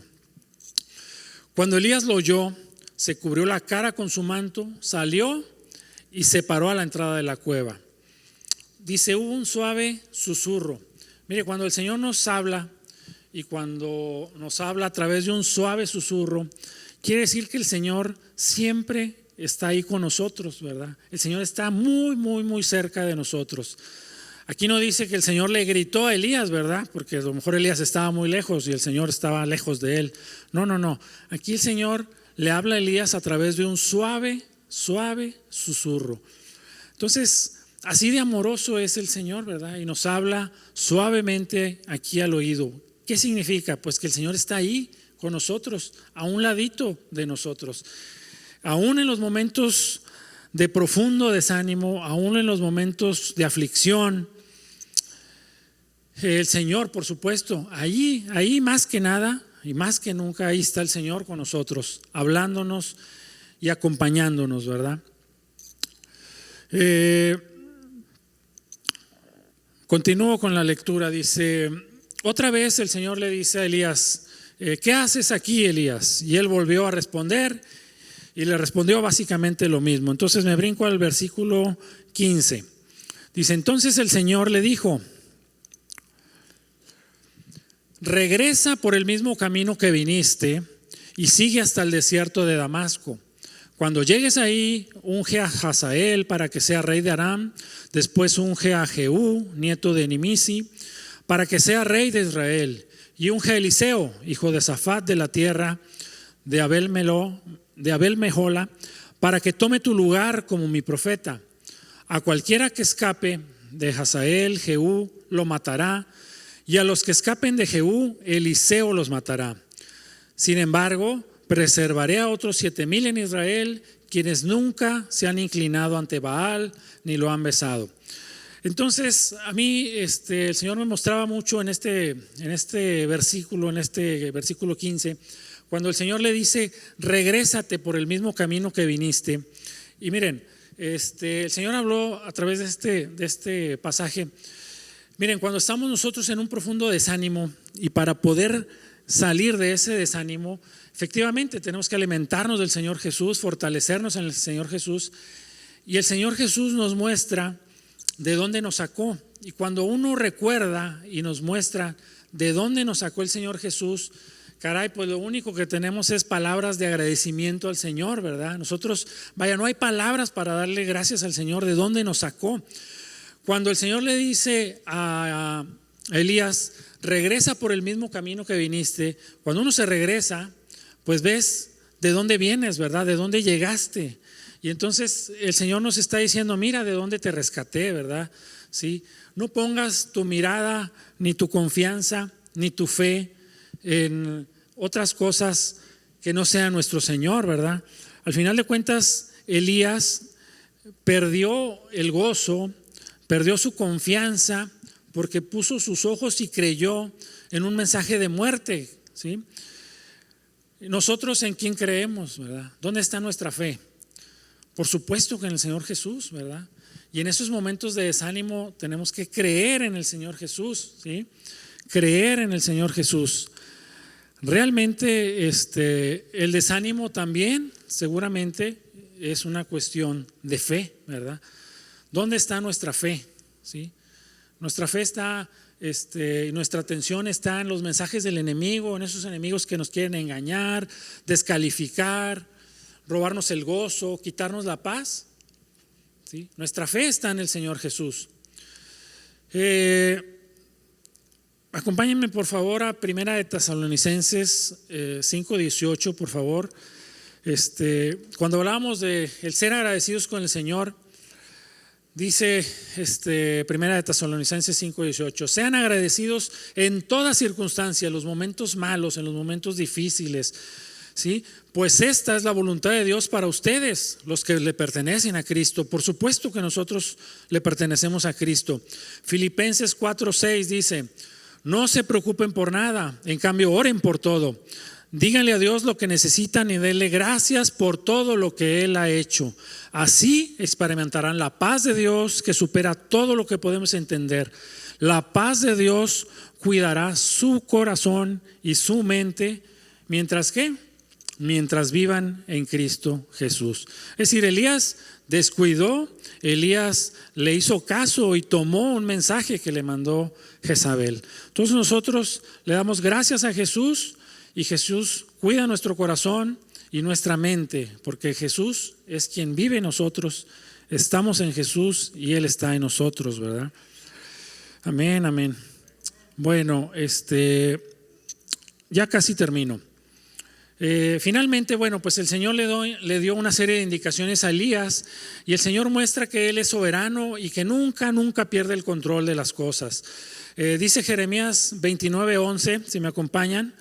Cuando Elías lo oyó, se cubrió la cara con su manto, salió y se paró a la entrada de la cueva. dice, hubo un suave susurro. Mire, cuando el Señor nos habla y cuando nos habla a través de un suave susurro, quiere decir que el Señor siempre está ahí con nosotros, ¿verdad? El Señor está muy, muy, muy cerca de nosotros. Aquí no dice que el Señor le gritó a Elías, ¿verdad? Porque a lo mejor Elías estaba muy lejos y el Señor estaba lejos de él. No. Aquí el Señor le habla a Elías a través de un suave, suave susurro. Entonces, así de amoroso es el Señor, ¿verdad? Y nos habla suavemente aquí al oído. ¿Qué significa? Pues que el Señor está ahí con nosotros, a un ladito de nosotros. Aún en los momentos de profundo desánimo, aún en los momentos de aflicción, el Señor, por supuesto, ahí más que nada y más que nunca, ahí está el Señor con nosotros, hablándonos y acompañándonos, ¿verdad? Continúo con la lectura. Dice, otra vez el Señor le dice a Elías, ¿qué haces aquí, Elías? Y él volvió a responder y le respondió básicamente lo mismo. Entonces me brinco al versículo 15. Dice, entonces el Señor le dijo, regresa por el mismo camino que viniste y sigue hasta el desierto de Damasco. Cuando llegues ahí, unge a Hazael para que sea rey de Aram. Después unge a Jehú, nieto de Nimisi, para que sea rey de Israel. Y unge a Eliseo, hijo de Safat, de la tierra de Abel-Mehola, para que tome tu lugar como mi profeta. A cualquiera que escape de Hazael, Jehú lo matará, y a los que escapen de Jehú, Eliseo los matará. Sin embargo, preservaré a otros 7,000 en Israel, quienes nunca se han inclinado ante Baal ni lo han besado. Entonces, a mí el Señor me mostraba mucho en este versículo 15, cuando el Señor le dice, regrésate por el mismo camino que viniste. Y miren, el Señor habló a través de este pasaje. Miren, cuando estamos nosotros en un profundo desánimo y para poder salir de ese desánimo, efectivamente tenemos que alimentarnos del Señor Jesús, fortalecernos en el Señor Jesús. Y el Señor Jesús nos muestra de dónde nos sacó. Y cuando uno recuerda y nos muestra de dónde nos sacó el Señor Jesús, caray, pues lo único que tenemos es palabras de agradecimiento al Señor, ¿verdad? Nosotros, no hay palabras para darle gracias al Señor de dónde nos sacó. Cuando el Señor le dice a Elías, regresa por el mismo camino que viniste, cuando uno se regresa, pues ves de dónde vienes, ¿verdad? De dónde llegaste. Y entonces el Señor nos está diciendo, mira de dónde te rescaté, ¿verdad? ¿Sí? No pongas tu mirada, ni tu confianza, ni tu fe en otras cosas que no sean nuestro Señor, ¿verdad? Al final de cuentas, Elías perdió el gozo, perdió su confianza porque puso sus ojos y creyó en un mensaje de muerte, ¿sí? Nosotros, ¿en quién creemos, verdad? ¿Dónde está nuestra fe? Por supuesto que en el Señor Jesús, ¿verdad? Y en esos momentos de desánimo tenemos que creer en el Señor Jesús, ¿sí? Creer en el Señor Jesús. Realmente el desánimo también seguramente es una cuestión de fe, ¿verdad? ¿Dónde está nuestra fe? ¿Sí? Nuestra fe está, nuestra atención está en los mensajes del enemigo, en esos enemigos que nos quieren engañar, descalificar, robarnos el gozo, quitarnos la paz. ¿Sí? Nuestra fe está en el Señor Jesús. Acompáñenme por favor a Primera de Tesalonicenses 5:18, por favor. Cuando hablábamos de el ser agradecidos con el Señor, dice Primera de Tesalonicenses 5:18, sean agradecidos en toda circunstancia, en los momentos malos, en los momentos difíciles, ¿sí? Pues esta es la voluntad de Dios para ustedes, los que le pertenecen a Cristo. Por supuesto que nosotros le pertenecemos a Cristo. Filipenses 4:6 dice, no se preocupen por nada, en cambio oren por todo. Díganle a Dios lo que necesitan y denle gracias por todo lo que Él ha hecho. Así experimentarán la paz de Dios que supera todo lo que podemos entender. La paz de Dios cuidará su corazón y su mente, mientras que mientras vivan en Cristo Jesús. Es decir, Elías descuidó, Elías le hizo caso y tomó un mensaje que le mandó Jezabel. Entonces nosotros le damos gracias a Jesús y Jesús cuida nuestro corazón y nuestra mente, porque Jesús es quien vive en nosotros, estamos en Jesús y Él está en nosotros, ¿verdad? Amén, amén. Bueno, ya casi termino. Finalmente, bueno, pues el Señor le dio una serie de indicaciones a Elías y el Señor muestra que Él es soberano y que nunca pierde el control de las cosas. Dice Jeremías 29:11, si me acompañan,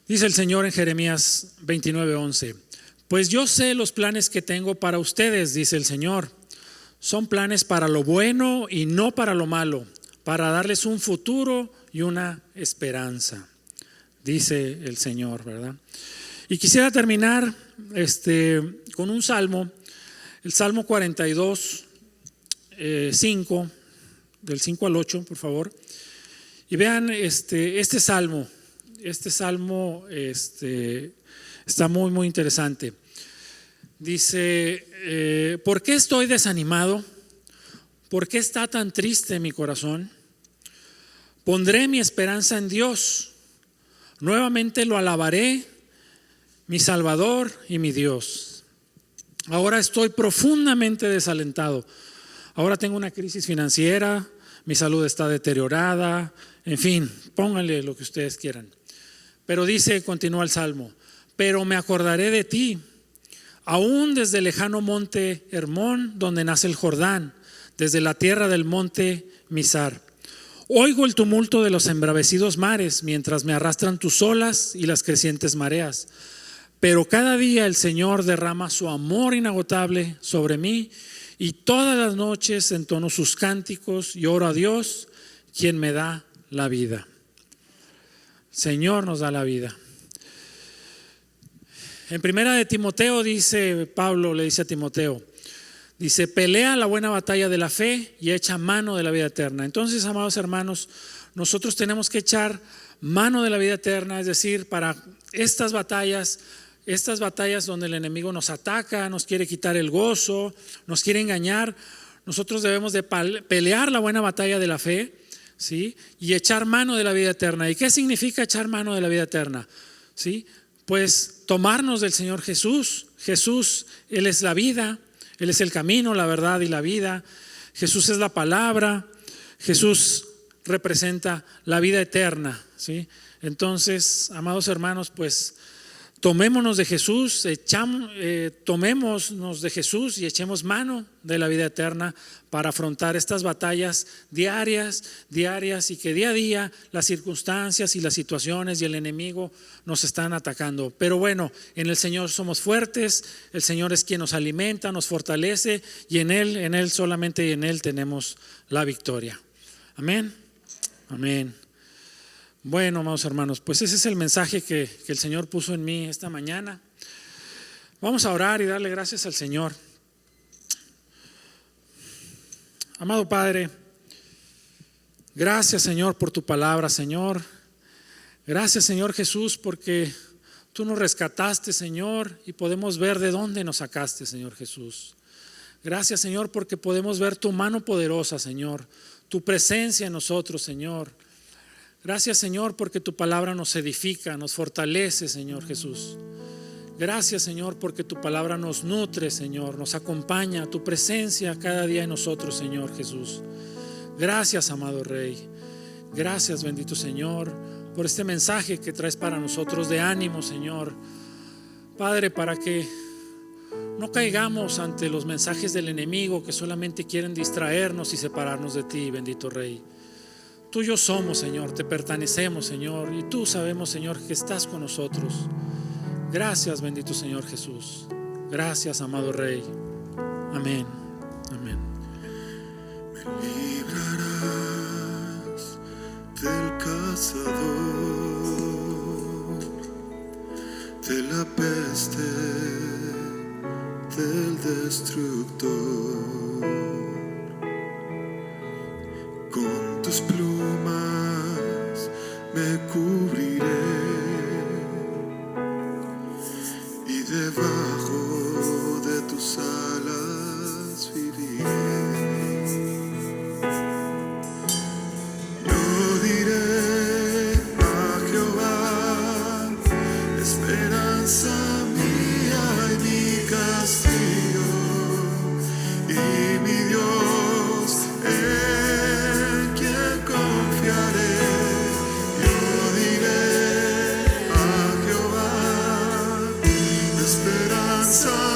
dice el Señor en Jeremías 29:11: pues yo sé los planes que tengo para ustedes, dice el Señor, son planes para lo bueno y no para lo malo, para darles un futuro y una esperanza, dice el Señor, ¿verdad? Y quisiera terminar con un salmo, el Salmo 42, 5, del 5 al 8, por favor. Y vean este salmo está muy interesante. Dice, ¿por qué estoy desanimado? ¿Por qué está tan triste mi corazón? Pondré mi esperanza en Dios. Nuevamente lo alabaré, mi Salvador y mi Dios. Ahora estoy profundamente desalentado. Ahora tengo una crisis financiera, mi salud está deteriorada, en fin, pónganle lo que ustedes quieran. Pero dice, continúa el Salmo, pero me acordaré de ti, aún desde el lejano monte Hermón, donde nace el Jordán, desde la tierra del monte Mizar. Oigo el tumulto de los embravecidos mares, mientras me arrastran tus olas y las crecientes mareas. Pero cada día el Señor derrama su amor inagotable sobre mí, y todas las noches entono sus cánticos y oro a Dios, quien me da la vida. Señor nos da la vida. En primera de Timoteo dice, Pablo le dice a Timoteo, dice, pelea la buena batalla de la fe y echa mano de la vida eterna. Entonces, amados hermanos, nosotros tenemos que echar mano de la vida eterna, es decir, para estas batallas donde el enemigo nos ataca, nos quiere quitar el gozo, nos quiere engañar, nosotros debemos de pelear la buena batalla de la fe, ¿sí? Y echar mano de la vida eterna. ¿Y qué significa echar mano de la vida eterna? ¿Sí? Pues tomarnos del Señor Jesús. Jesús, Él es la vida, Él es el camino, la verdad y la vida. Jesús es la palabra. Jesús representa la vida eterna, ¿sí? Entonces, amados hermanos, pues tomémonos de Jesús, tomémonos de Jesús y echemos mano de la vida eterna para afrontar estas batallas diarias y que día a día las circunstancias y las situaciones y el enemigo nos están atacando. Pero bueno, en el Señor somos fuertes, el Señor es quien nos alimenta, nos fortalece y en Él solamente y en Él tenemos la victoria. Amén. Amén. Bueno, amados hermanos, pues ese es el mensaje que el Señor puso en mí esta mañana. Vamos a orar y darle gracias al Señor. Amado Padre, gracias, Señor, por tu palabra, Señor. Gracias, Señor Jesús, porque tú nos rescataste, Señor, y podemos ver de dónde nos sacaste, Señor Jesús. Gracias, Señor, porque podemos ver tu mano poderosa, Señor, tu presencia en nosotros, Señor. Gracias, Señor, porque tu palabra nos edifica, nos fortalece, Señor Jesús. Gracias, Señor, porque tu palabra nos nutre, Señor, nos acompaña, tu presencia cada día en nosotros, Señor Jesús. Gracias, amado Rey. Gracias, bendito Señor, por este mensaje que traes para nosotros de ánimo, Señor. Padre, para que no caigamos ante los mensajes del enemigo que solamente quieren distraernos y separarnos de ti, bendito Rey. Tuyos somos, Señor, te pertenecemos, Señor, y tú sabemos, Señor, que estás con nosotros. Gracias, bendito Señor Jesús. Gracias, amado Rey. Amén. Amén. Me librarás del cazador, de la peste, del destructor. Con tus plumas me cubriré debajo de tus alas viviré. Yo diré a Jehová, esperanza mía y mi castillo, y mi Dios en quien confiaré. Yo diré a Jehová, esperanza